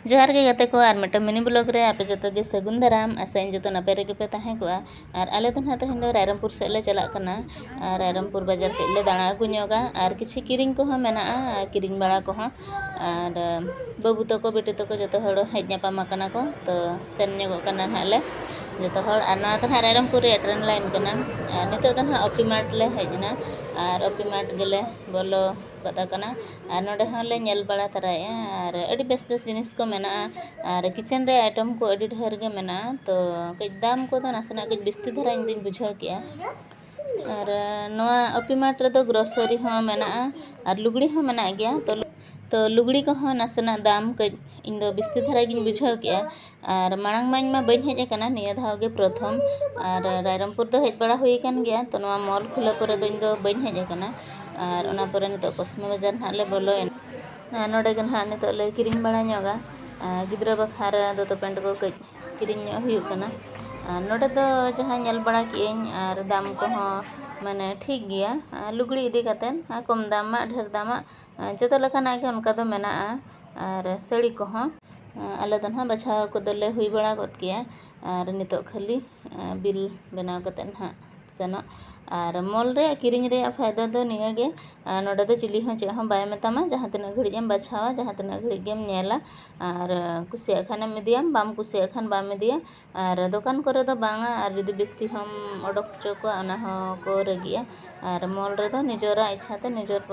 जोहार गे गाते को और मिट्टो मिनी ब्लॉग रे आपे जो गे सगुन दाराम आशा जो नपे रे पे तहें को और आले तो ना तेहन दो रायरमपुर से ले चला कना और रायरमपुर बाजार के ले दाणा अगु ñoगा और किछि किरिंग को मेना किरिंग बड़ा को और बाबू तको बेटी तको जो हड़ हेज नापामा कना को तो सेन ñoगो कना हाले जो हड़ और ना तो रायरमपुर रे ट्रेन लाइन कना नितो तो ना ऑप्टीमार्ट ले हेजना और ऑप्टीमार्ट गेले बोलो गदा कना और नोडे हले ñel बड़ा तराया और अड़ी बेस बेस जिनिस को मेना और किचन रे आइटम को अड़ी ढेर गे मेना तो कई दाम को तो नासना कई बिस्ती धरा इन दिन बुझाव किया और नवा ऑप्टीमार्ट रे तो ग्रोसरी हो मेना और लुगड़ी हो मेना गया तो लुगड़ी को हो नासना दाम कई इन दो बिस्ती धरा गिन बुझाव किया और मांग मांग मा बइन हेज कना निया धाव गे प्रथम और रायरमपुर तो हेज बड़ा हुई कन गया तो नवा मॉल खुला पर दो इन दो बइन हेज कना और ओना पर नितो कस्मे बाजार हाले बोलो नोडे गन हा नितो ले किरिंग बड़ा ñoगा गिद्रा बखार दो तो पेंट को कई किरिंग हुई कना नोडे तो जहाँ ñel बड़ा किएं और दाम को हो माने ठीक गया लुगड़ी इदी कतेन कम दाम ढेर दाम जो लेकाना के उनका तो मेना और साड़ी को आले तो ना बछाव को दले हुई बड़ा गत किया और नितो खाली बिल बनाव कतेन हा सेनो और मॉल रे किरिंग रे फायदा दो निया गे नोडे तो चिली हो चे हम बाय मेतामा जहाँ तना घड़ी एम बछावा जहाँ तना घड़ी गेम नेला और कुसिया खान इदियाम बाम कुसिया खान बाम इदिया और दुकान करे तो बांगा और जुदी बिस्ती हम ओडक चो को अना हो को रगिया और मॉल रे तो निजोरा इच्छाते निजोर